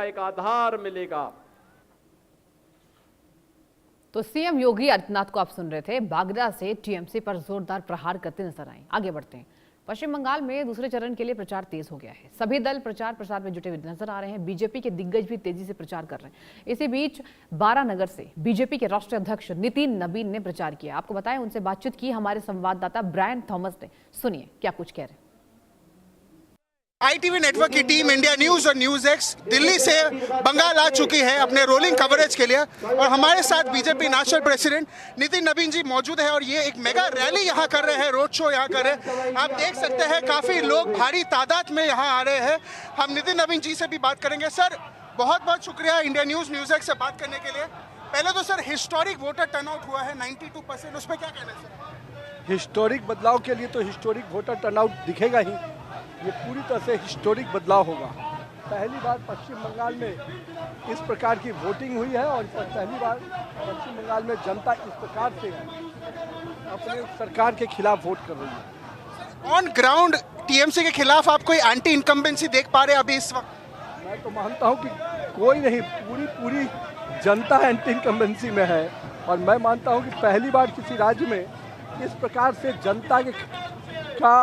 एक आधार मिलेगा। तो सीएम योगी आदित्यनाथ को आप सुन रहे थे, बागरा से टीएमसी पर जोरदार प्रहार करते नजर आए। आगे बढ़ते हैं। पश्चिम बंगाल में दूसरे चरण के लिए प्रचार तेज हो गया है। सभी दल प्रचार प्रसार में जुटे हुए नजर आ रहे हैं। बीजेपी के दिग्गज भी तेजी से प्रचार कर रहे हैं। इसी बीच बारानगर से बीजेपी के राष्ट्रीय अध्यक्ष नितिन नवीन ने प्रचार किया। आपको बताएं, उनसे बातचीत की हमारे संवाददाता ब्रायन थॉमस ने। सुनिए क्या कुछ कह रहे हैं। ITV नेटवर्क की टीम इंडिया न्यूज और न्यूज एक्स दिल्ली से बंगाल आ चुकी है अपने रोलिंग कवरेज के लिए, और हमारे साथ बीजेपी नेशनल प्रेसिडेंट नितिन नवीन जी मौजूद है और ये एक मेगा रैली यहाँ कर रहे हैं, रोड शो यहाँ कर रहे हैं। आप देख सकते हैं काफी लोग भारी तादाद में यहाँ आ रहे हैं। हम नितिन नवीन जी से भी बात करेंगे। सर, बहुत बहुत शुक्रिया इंडिया न्यूज एक्स से बात करने के लिए। पहले तो सर, हिस्टोरिक वोटर टर्नआउट हुआ है 92%, उस पर क्या कहना है सर? हिस्टोरिक बदलाव के लिए तो हिस्टोरिक वोटर टर्नआउट दिखेगा ही। ये पूरी तरह से हिस्टोरिक बदलाव होगा। पहली बार पश्चिम बंगाल में इस प्रकार की वोटिंग हुई है और पहली बार पश्चिम बंगाल में जनता इस प्रकार से अपने सरकार के खिलाफ वोट कर रही है। ऑन ग्राउंड टीएमसी के खिलाफ आप कोई एंटी इनकम्बेंसी देख पा रहे हैं अभी इस वक्त? मैं तो मानता हूँ कि कोई नहीं, पूरी जनता एंटी इनकम्बेंसी में है। और मैं मानता हूँ कि पहली बार किसी राज्य में इस प्रकार से जनता का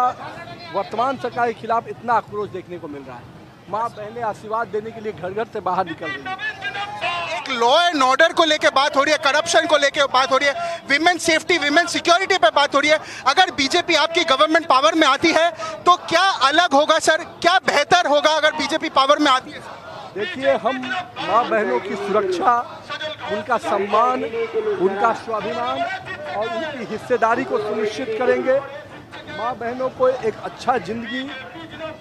वर्तमान सरकार के खिलाफ इतना आक्रोश देखने को मिल रहा है। माँ बहनें आशीर्वाद देने के लिए घर घर से बाहर निकल रही है। एक लॉ एंड ऑर्डर को लेकर बात हो रही है, करप्शन को लेकर बात हो रही है, विमेन सेफ्टी, विमेन सिक्योरिटी पे बात हो रही है। अगर बीजेपी आपकी गवर्नमेंट पावर में आती है तो क्या अलग होगा सर? क्या बेहतर होगा अगर बीजेपी पावर में आती है? देखिए, हम माँ बहनों की सुरक्षा, उनका सम्मान, उनका स्वाभिमान और उनकी हिस्सेदारी को सुनिश्चित करेंगे। माँ बहनों को एक अच्छा जिंदगी,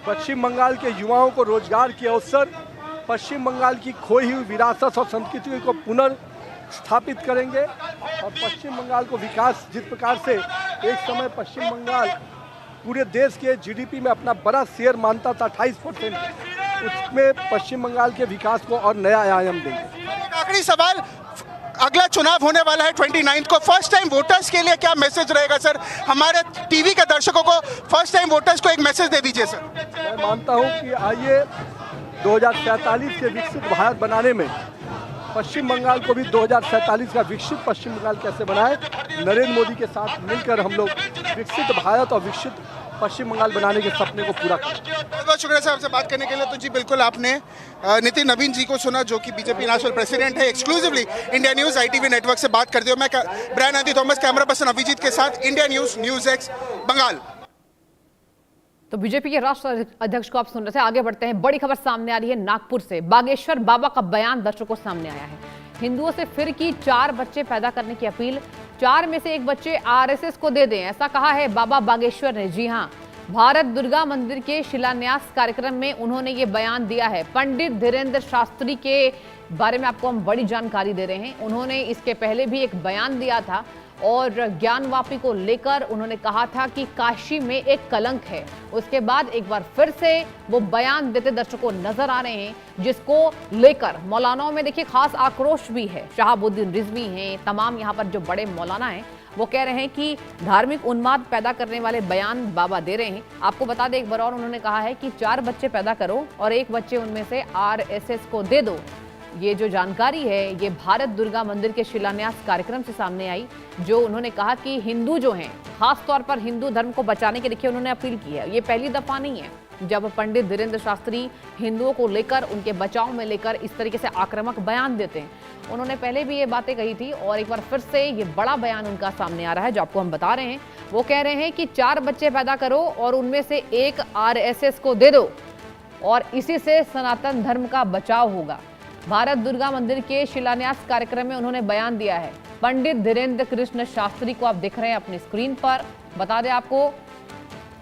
पश्चिम बंगाल के युवाओं को रोजगार के अवसर, पश्चिम बंगाल की खोई हुई विरासत और संस्कृति को पुनर्स्थापित करेंगे। और पश्चिम बंगाल को विकास, जिस प्रकार से एक समय पश्चिम बंगाल पूरे देश के जीडीपी में अपना बड़ा शेयर मानता था 28%, उसमें पश्चिम बंगाल के विकास को और नया आयाम देंगे। आखिरी सवाल, अगला चुनाव होने वाला है 29 को, फर्स्ट टाइम वोटर्स के लिए क्या मैसेज रहेगा सर? हमारे टीवी के दर्शकों को, फर्स्ट टाइम वोटर्स को एक मैसेज दे दीजिए सर। मैं मानता हूं कि आइए 2047 के विकसित भारत बनाने में पश्चिम बंगाल को भी 2047 का विकसित पश्चिम बंगाल कैसे बनाए, नरेंद्र मोदी के साथ मिलकर हम लोग विकसित भारत और विकसित पश्चिम बंगाल बनाने के सपने को पूरा करें। बहुत बहुत शुक्रिया साहब से बात करने के लिए। तो जी बिल्कुल, आपने नितिन नवीन जी को सुना, जो कि बीजेपी नेशनल प्रेसिडेंट है। Exclusively India news ITV network से बात करते हो। मैं Brian Thomas, camera person Abhijeet के साथ, इंडिया न्यूज एक्स बंगाल। तो बीजेपी के राष्ट्रीय अध्यक्ष को आप सुन रहे थे। आगे बढ़ते हैं। बड़ी खबर सामने आ रही है नागपुर से। बागेश्वर बाबा का बयान दर्शकों सामने आया है। हिंदुओं से फिर की 4 बच्चे पैदा करने की अपील। 4 में से 1 बच्चे RSS को दे दें, ऐसा कहा है बाबा बागेश्वर ने। जी हां, भारत दुर्गा मंदिर के शिलान्यास कार्यक्रम में उन्होंने ये बयान दिया है। पंडित धीरेन्द्र शास्त्री के बारे में आपको हम बड़ी जानकारी दे रहे हैं। उन्होंने इसके पहले भी एक बयान दिया था और ज्ञानवापी को लेकर उन्होंने कहा था कि काशी में एक कलंक है। उसके बाद एक बार फिर से वो बयान देते दर्शकों नजर आ रहे हैं, जिसको लेकर मौलानाओं में देखिए खास आक्रोश भी है। शहाबुद्दीन रिजवी हैं, तमाम यहाँ पर जो बड़े मौलाना हैं, वो कह रहे हैं कि धार्मिक उन्माद पैदा करने वाले बयान बाबा दे रहे हैं। आपको बता दें एक बार और, उन्होंने कहा है कि 4 बच्चे पैदा करो और 1 बच्चे उनमें से RSS को दे दो। ये जो जानकारी है ये भारत दुर्गा मंदिर के शिलान्यास कार्यक्रम से सामने आई, जो उन्होंने कहा कि हिंदू जो हैं, खास तौर पर हिंदू धर्म को बचाने के देखिए उन्होंने अपील की है। ये पहली दफा नहीं है जब पंडित धीरेन्द्र शास्त्री हिंदुओं को लेकर, उनके बचाव में लेकर इस तरीके से आक्रामक बयान देते हैं। उन्होंने पहले भी ये बातें कही थी और एक बार फिर से ये बड़ा बयान उनका सामने आ रहा है, जो आपको हम बता रहे हैं। वो कह रहे हैं कि 4 बच्चे पैदा करो और उनमें से 1 RSS को दे दो और इसी से सनातन धर्म का बचाव होगा। भारत दुर्गा मंदिर के शिलान्यास कार्यक्रम में उन्होंने बयान दिया है। पंडित धीरेन्द्र कृष्ण शास्त्री को आप देख रहे हैं अपनी स्क्रीन पर। बता दें आपको,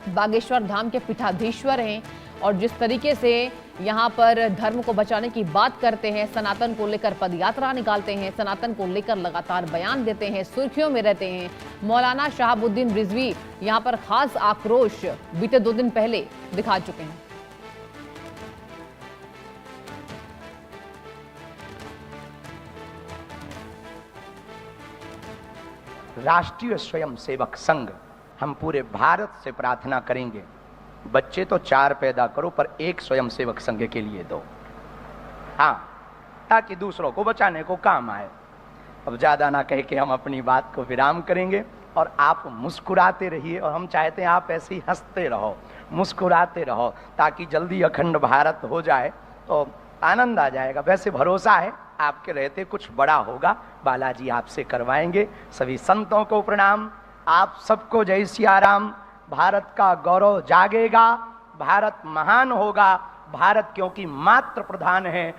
बागेश्वर धाम के पीठाधीश्वर हैं और जिस तरीके से यहाँ पर धर्म को बचाने की बात करते हैं, सनातन को लेकर पदयात्रा निकालते हैं, सनातन को लेकर लगातार बयान देते हैं, सुर्खियों में रहते हैं। मौलाना शहाबुद्दीन रिजवी यहाँ पर खास आक्रोश बीते 2 दिन पहले दिखा चुके हैं। राष्ट्रीय स्वयंसेवक संघ हम पूरे भारत से प्रार्थना करेंगे, बच्चे तो 4 पैदा करो पर 1 स्वयंसेवक संघ के लिए दो। हाँ, ताकि दूसरों को बचाने को काम आए। अब ज़्यादा ना कह के हम अपनी बात को विराम करेंगे और आप मुस्कुराते रहिए, और हम चाहते हैं आप ऐसे ही हंसते रहो, मुस्कुराते रहो, ताकि जल्दी अखंड भारत हो जाए तो आनंद आ जाएगा। वैसे भरोसा है आपके रहते कुछ बड़ा होगा, बालाजी आपसे करवाएंगे। सभी संतों को प्रणाम, आप सबको जय सिया राम। भारत का गौरव जागेगा, भारत महान होगा, भारत क्योंकि मात्र प्रधान है।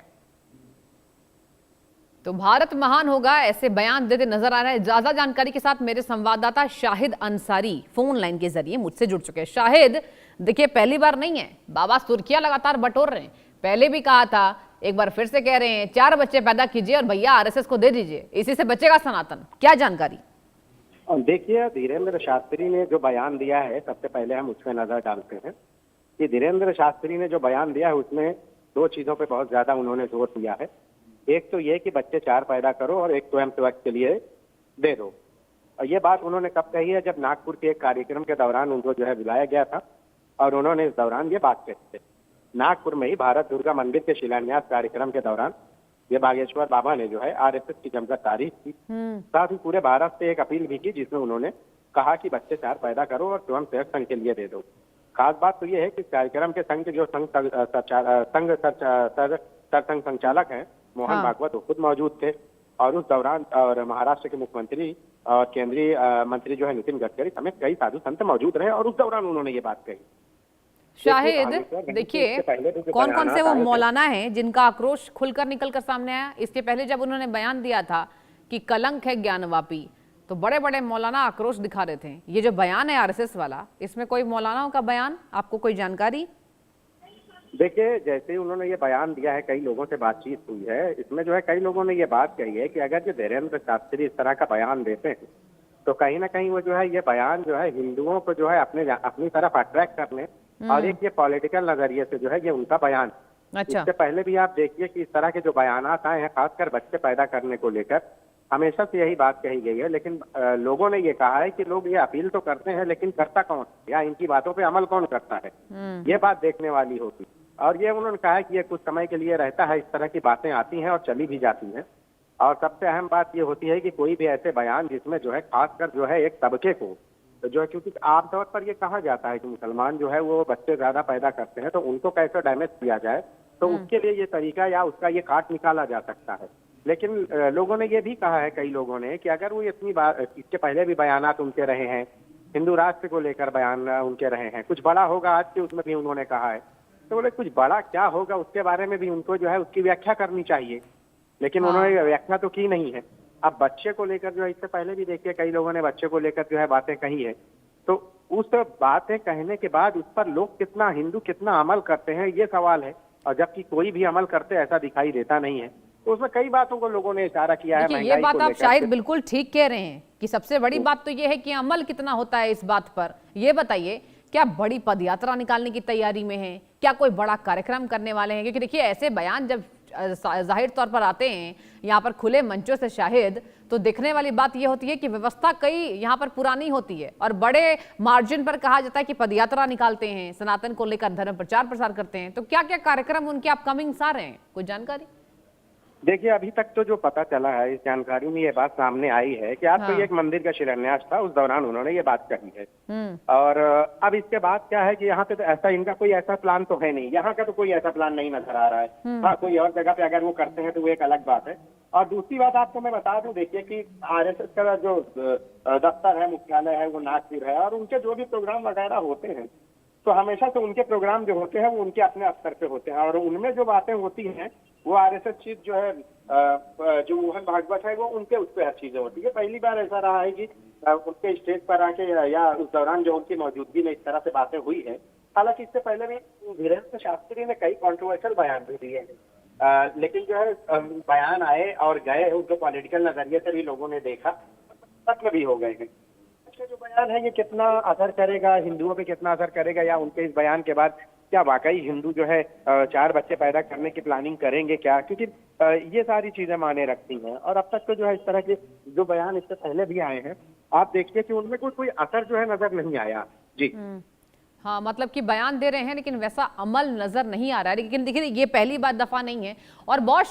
तो भारत महान होगा, ऐसे बयान देते नजर आ रहा है। ज्यादा जानकारी के साथ मेरे संवाददाता शाहिद अंसारी फोन लाइन के जरिए मुझसे जुड़ चुके हैं। शाहिद, देखिए पहली बार नहीं है, बाबा सुर्खियां लगातार बटोर रहे हैं। पहले भी कहा था, एक बार फिर से कह रहे हैं 4 बच्चे पैदा कीजिए और भैया आरएसएस को दे दीजिए, इसी से बचेगा सनातन। क्या जानकारी? देखिए, धीरेन्द्र शास्त्री ने जो बयान दिया है, सबसे पहले हम उस पर नजर डालते हैं कि धीरेन्द्र शास्त्री ने जो बयान दिया है उसमें 2 चीजों पे बहुत ज्यादा उन्होंने जोर दिया है। एक तो ये कि बच्चे 4 पैदा करो और एक स्वयंसेवक के लिए दे दो। और ये बात उन्होंने कब कही है? जब नागपुर के एक कार्यक्रम के दौरान उनको जो है बुलाया गया था और उन्होंने इस दौरान ये बात कही थी। नागपुर में ही भारत दुर्गा मंदिर के शिलान्यास कार्यक्रम के दौरान ये बागेश्वर बाबा ने जो है आरएसएस की जमकर तारीफ की, साथ ही पूरे भारत से एक अपील भी की जिसमें उन्होंने कहा कि बच्चे 4 पैदा करो और स्वयंसेवक संघ के लिए दे दो। खास बात तो ये है कि इस कार्यक्रम के संघ के जो सरसंघ संचालक हैं मोहन भागवत, वो खुद मौजूद थे और उस दौरान और महाराष्ट्र के मुख्यमंत्री और केंद्रीय मंत्री जो है नितिन गडकरी समेत कई साधु संत मौजूद रहे और उस दौरान उन्होंने ये बात कही। शाहिद, देखिए कौन कौन से वो मौलाना हैं जिनका आक्रोश खुलकर निकलकर सामने आया? इसके पहले जब उन्होंने बयान दिया था कि कलंक है ज्ञानवापी, तो बड़े बड़े मौलाना आक्रोश दिखा रहे थे। ये जो बयान है आरएसएस वाला, इसमें कोई मौलानाओं का बयान, आपको कोई जानकारी? देखिए, जैसे ही उन्होंने ये बयान दिया है, कई लोगों से बातचीत हुई है, इसमें जो है कई लोगों ने ये बात कही है कि अगर जो धीरेन्द्र शास्त्री इस तरह का बयान देते हैं तो कहीं ना कहीं वो जो है ये बयान जो है हिंदुओं को जो है अपनी तरफ अट्रैक्ट करने और एक ये पॉलिटिकल नजरिए से जो है ये उनका बयान। अच्छा। इससे पहले भी आप देखिए कि इस तरह के जो बयानात आए हैं खासकर बच्चे पैदा करने को लेकर, हमेशा से यही बात कही गई है, लेकिन लोगों ने ये कहा है कि लोग ये अपील तो करते हैं लेकिन करता कौन, या इनकी बातों पे अमल कौन करता है, ये बात देखने वाली होगी। और ये उन्होंने कहा है कि ये कुछ समय के लिए रहता है, इस तरह की बातें आती हैं और चली भी जाती हैं। और सबसे अहम बात ये होती है कि कोई भी ऐसे बयान जिसमें जो है खासकर जो है एक तबके को जो है, क्योंकि आमतौर पर ये कहा जाता है कि मुसलमान जो है वो बच्चे ज्यादा पैदा करते हैं तो उनको कैसे डैमेज किया जाए, तो उसके लिए ये तरीका या उसका ये काट निकाला जा सकता है। लेकिन लोगों ने ये भी कहा है, कई लोगों ने, कि अगर वो इतनी बार, इसके पहले भी बयानात उनके रहे हैं, हिंदू राष्ट्र को लेकर बयान उनके रहे हैं, कुछ बड़ा होगा आज के उसमें भी उन्होंने कहा है, तो बोले कुछ बड़ा क्या होगा उसके बारे में भी उनको जो है उसकी व्याख्या करनी चाहिए, लेकिन उन्होंने व्याख्या तो की नहीं है। अब बच्चे को लेकर जो है, इससे पहले भी देखिए कई लोगों ने बच्चे को लेकर जो है बातें कही है, तो उस बातें कहने के बाद उस पर लोग कितना, हिंदू कितना अमल करते हैं ये सवाल है, और जबकि कोई भी अमल करते ऐसा दिखाई देता नहीं है। तो उसमें कई बातों को लोगों ने इशारा किया है। ये बात आप शायद बिल्कुल ठीक कह रहे हैं कि सबसे बड़ी बात तो ये है कि अमल कितना होता है इस बात पर। ये बताइए, क्या बड़ी पदयात्रा निकालने की तैयारी में है, क्या कोई बड़ा कार्यक्रम करने वाले हैं? क्योंकि देखिए ऐसे बयान जब जाहिर तौर पर आते हैं यहाँ पर खुले मंचों से शाहिद, तो देखने वाली बात यह होती है कि व्यवस्था कई यहाँ पर पुरानी होती है और बड़े मार्जिन पर कहा जाता है कि पदयात्रा निकालते हैं, सनातन को लेकर धर्म प्रचार प्रसार करते हैं। तो क्या क्या कार्यक्रम उनके अपकमिंग आ रहे हैं, कोई जानकारी? देखिए, अभी तक तो जो पता चला है, इस जानकारी में ये बात सामने आई है कि आज तो एक मंदिर का शिलान्यास था, उस दौरान उन्होंने ये बात कही है। और अब इसके बाद क्या है कि यहाँ पे तो ऐसा, इनका कोई ऐसा प्लान तो है नहीं, यहाँ का तो कोई ऐसा प्लान नहीं नजर आ रहा है। हाँ, कोई और जगह पे अगर वो करते हैं तो वो एक अलग बात है। और दूसरी बात आपको मैं बता दूं, देखिए कि आरएसएस का जो दफ्तर है, मुख्यालय है, वो नागपुर है, और उनके जो भी प्रोग्राम वगैरह होते हैं तो हमेशा से उनके प्रोग्राम जो होते हैं वो उनके अपने स्तर पे होते हैं, और उनमें जो बातें होती हैं वो आरएसएस चीफ जो है, जो मोहन भागवत है, वो उनके उस पर हर चीजें होती है। पहली बार ऐसा रहा है कि उनके स्टेज पर आके या उस दौरान जो उनकी मौजूदगी में इस तरह से बातें हुई है। हालांकि इससे पहले भी धीरेन्द्र शास्त्री ने कई कॉन्ट्रोवर्शियल बयान भी दिए हैं, लेकिन जो है बयान आए और गए, उनको पॉलिटिकल नजरिए से भी लोगों ने देखा, सच में भी हो गए हैं। जो बयान है ये कितना असर करेगा, हिंदुओं पे कितना असर करेगा, या उनके इस बयान के बाद क्या वाकई हिंदू जो है 4 बच्चे पैदा करने की प्लानिंग करेंगे क्या, क्योंकि ये सारी चीजें मायने रखती हैं। और अब तक तो जो है इस तरह के जो बयान इससे पहले भी आए हैं, आप देखिए कि उनमें कोई असर जो है नजर नहीं आया। जी हाँ, मतलब कि बयान दे रहे हैं लेकिन वैसा अमल नजर नहीं आ रहा है। लेकिन देखिए ये पहली बार दफा नहीं है और बहुत